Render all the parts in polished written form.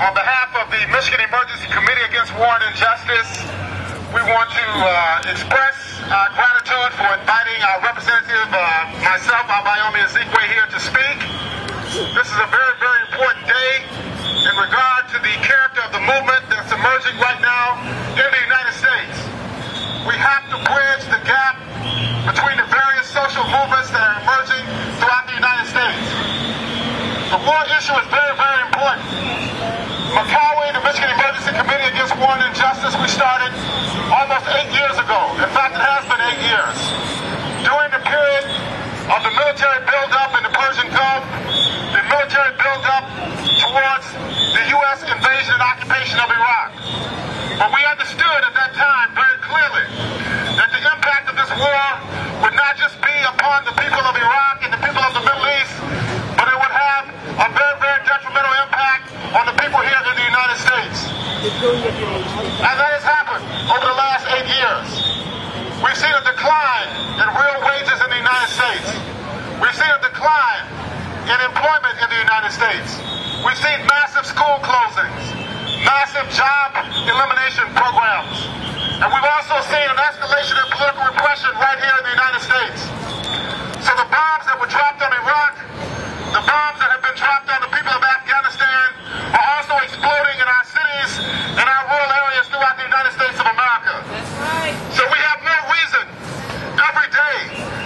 On behalf of the Michigan Emergency Committee Against War and Injustice, we want to express our gratitude for inviting our representative, myself, Abayomi Ezekwe, here to speak. This is a very, very important day in regard to the character of the movement that's emerging right now in the United States. We have to bridge the gap between the various social movements that are emerging throughout the United States. The war issue is very, very important. MCOWI, the Michigan Emergency Committee Against War and Injustice, we started almost 8 years ago. In fact, it has been 8 years. During the period of the military buildup in the Persian Gulf, the military buildup towards the U.S. invasion and occupation of Iraq. But we understood at that time very clearly that the impact of this war would not just be upon the people of Iraq and the people of the Middle East, but it would have a very, very detrimental impact on the people here in the United States. And that has happened over the last 8 years. We've seen a decline in real wages in the United States. We've seen a decline in employment in the United States. We've seen massive school closings, massive job elimination programs. And we've also seen an escalation in political repression right here in the United States. So the bombs that were dropped on Iraq, the bombs that have been dropped on the people of Afghanistan are also exploding in our cities and our rural areas throughout the United States of America. That's right. So we have no reason every day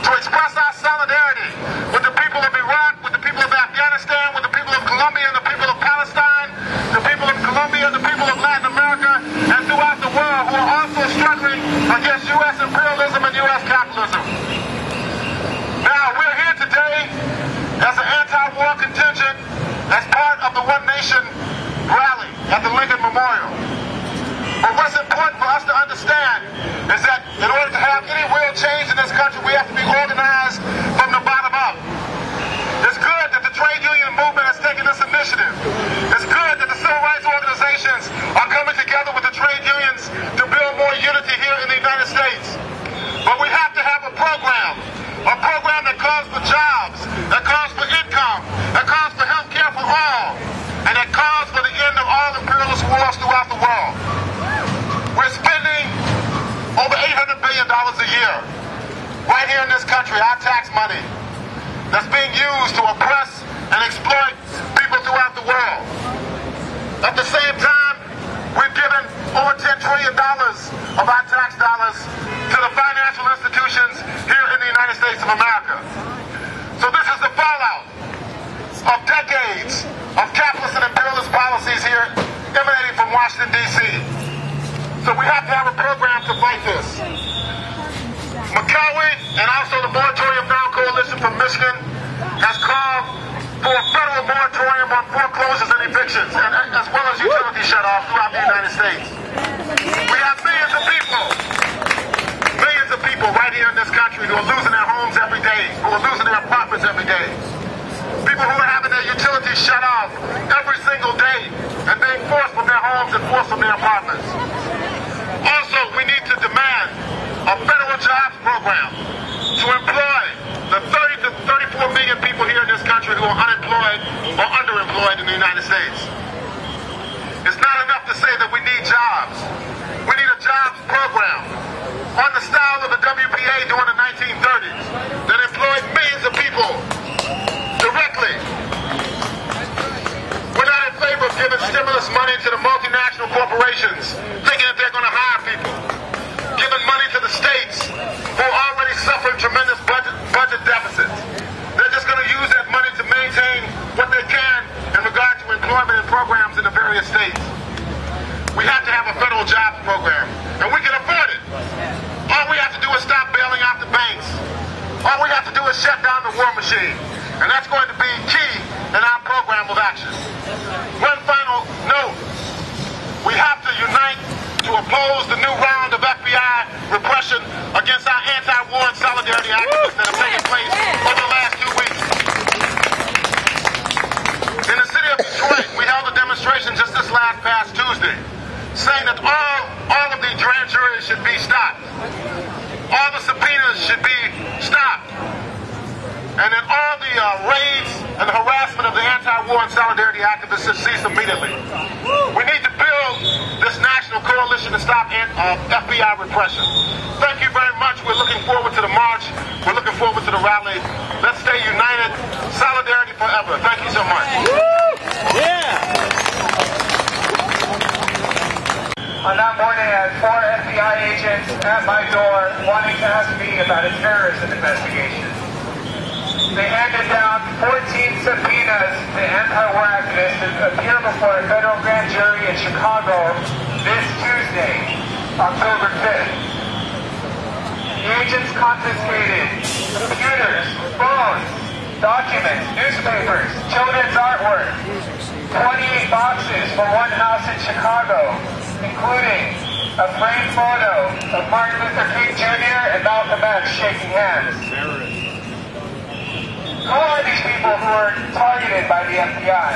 to express our solidarity with the people of Iraq, with the people of Afghanistan, with the people of Colombia and the people of Palestine, the people of Colombia and the people of Latin America, and throughout the world who are also struggling against U.S. imperialism and U.S. capitalism. Now, we're here today as an anti-war contingent, as part of the One Nation rally at the Lincoln Memorial. But what's important for us to understand is that in order to have any real change in this country, we have to be organized from the bottom up. It's good that the trade union movement has taken this initiative. It's good that the civil rights organizations are coming together with the trade unions to build more unity here in the United States. But we have to have a program that calls for jobs, that calls for income, that calls for health care for all, and that calls for the end of all imperialist wars throughout the world. We're spending over $800 billion a year right here in this country, our tax money, that's being used to oppress and exploit people throughout the world. At the same time, we've given over $10 trillion of our tax dollars to the financial institutions here in the United States of America. So this is the fallout of decades of capitalist and imperialist policies here emanating from Washington, D.C. So we have to have a program to fight this. MCOWI and also the Moratorium Now Coalition from Michigan has called for a federal moratorium on foreclosures and evictions, and as well as utility shut-offs throughout the United States. We have millions of people right here in this country who are losing their homes every day, who are losing their apartments every day. People who are having their utilities shut off every single day and being forced from their homes and forced from their apartments. Also, we need to demand a federal jobs program to employ the 30 to 34 million people here in this country who are unemployed or underemployed in the United States. It's not enough to say that we need jobs. We need a jobs program on the style of the WPA during the 1930s that employed millions of people directly. We're not in favor of giving stimulus money to the multinational corporations, thinking that they're going to hire people. Giving money to the states who are already suffering tremendous budget deficits. They're just going to use that money to maintain what they can in regard to employment and programs in the various states. We have to have a federal jobs program, and we can afford it. All we have to do is stop bailing out the banks. All we have to do is shut down the war machine, and that's going to be key in our program of action. One final note. We have to unite to oppose the new round of FBI repression against our anti-war and solidarity activists that have taken place over the last 2 weeks. In the city of Detroit, we held a demonstration just this past Tuesday, saying that all of the grand juries should be stopped. All the subpoenas should be stopped. And that all the raids and the harassment of the the anti-war and solidarity activists to cease immediately. We need to build this national coalition to stop FBI repression. Thank you very much. We're looking forward to the march. We're looking forward to the rally. Let's stay united. Solidarity forever. Thank you so much. Yeah. On that morning, I had 4 FBI agents at my door wanting to ask me about a terrorism investigation. They handed down 14 subpoenas to anti-war activists to appear before a federal grand jury in Chicago this Tuesday, October 5th. The agents confiscated computers, phones, documents, newspapers, children's artwork, 28 boxes from one house in Chicago, including a framed photo of Martin Luther King Jr. and Malcolm X shaking hands. Who are these people who are targeted by the FBI?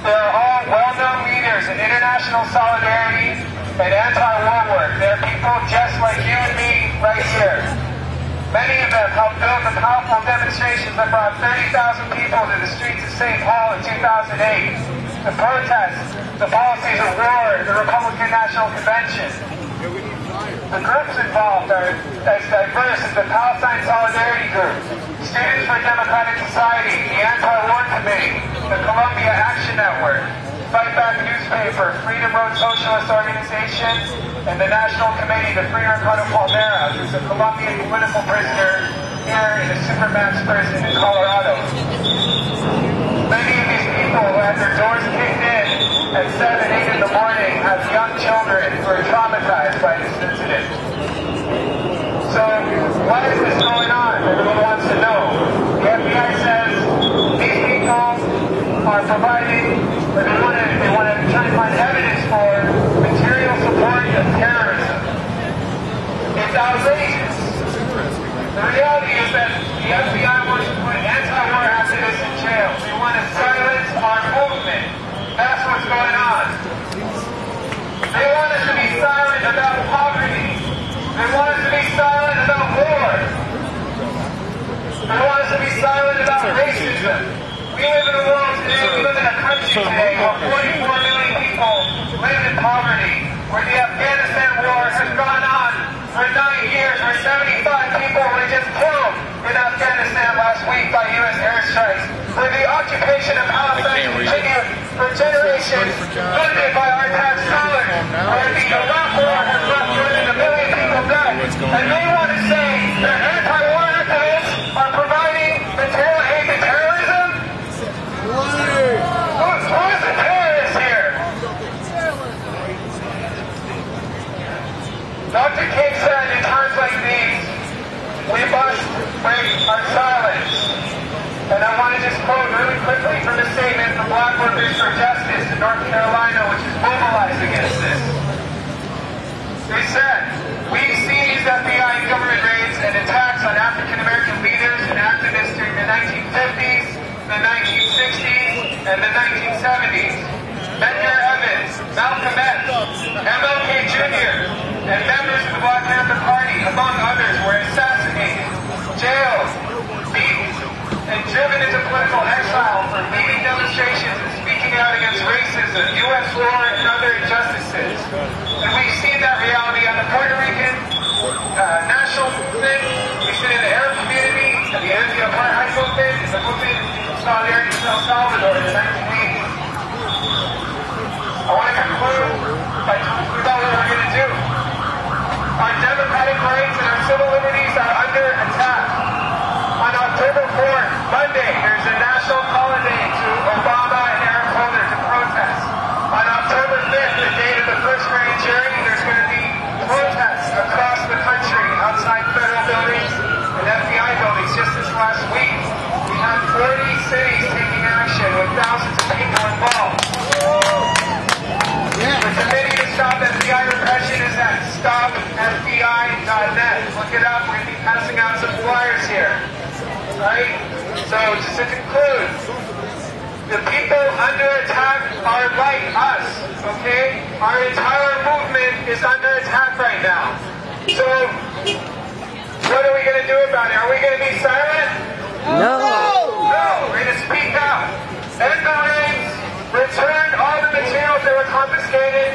They're all well-known leaders in international solidarity and anti-war work. They're people just like you and me right here. Many of them helped build the powerful demonstrations that brought 30,000 people to the streets of St. Paul in 2008 to protest the policies of war at the Republican National Convention. The groups involved are as diverse as the Palestine Solidarity Group, Students for Democratic Society, the Anti-War Committee, the Columbia Action Network, Fight Back Newspaper, Freedom Road Socialist Organization, and the National Committee to free Ricardo Palmera, who's a Colombian political prisoner here in the Supermax prison in Colorado. Many of these people who had their doors kicked in at 7, 8 in the morning have young children who are traumatized by this incident. So, why is this going on? Everyone wants to know. The FBI says these people are providing, or they want to try and find evidence for material support of terrorism. It's outrageous. The reality is that the FBI wants to put anti-war activists in jail. They want to silence our movement. That's what's going on. They want us to be silent about poverty. They want us to be silent about war. They want us to be silent about racism. We live in a world today, we live in a country today where 44 million people live in poverty, where the Afghanistan war has gone on for 9 years, where 75 people were just killed in Afghanistan last week by U.S. airstrikes, where the occupation of Palestine continued for generations, funded by our tax dollars, where the Iraq war has left more than 1 million people dead. And they want to say that anti-war activists are providing material aid to terrorism? Who is the terrorist here? Dr. King said in times like these, we must break our silence. And I want to just quote really quickly from the statement from Black Workers for Justice in North Carolina, which is mobilized against this. They said, we seized FBI government raids and attacks on African American leaders and activists during the 1950s, the 1960s, and the 1970s. Medgar Evans, Malcolm X, MLK Jr., and members of the Black Panther Party, among others, were assassinated, jailed, beaten, and driven into political exile for leading demonstrations and speaking out against racism, U.S. war, and other injustices. And we've seen that reality on the Puerto Rican national movement, we've seen it in the Arab community, and the anti-apartheid movement, and the movement in solidarity in El Salvador in the 1980s. I want to conclude by talking about what we're going to do. Our democratic rights and our civil liberties are under attack. On October 4th, Monday, there's a national holiday to Obama and Eric Holder to protest. On October 5th, the date of the first grand jury, there's going to be protests across the country, outside federal buildings and FBI buildings. Just this last week, we had 40 cities taking action with thousands of people involved. The Committee to Stop FBI Repression is at stopfbi.net. Look it up. We're going to be passing out some flyers here. Right? So, just to conclude, the people under attack are like us, okay? Our entire movement is under attack right now. So, what are we going to do about it? Are we going to be silent? No! No! We're going to speak out. confiscated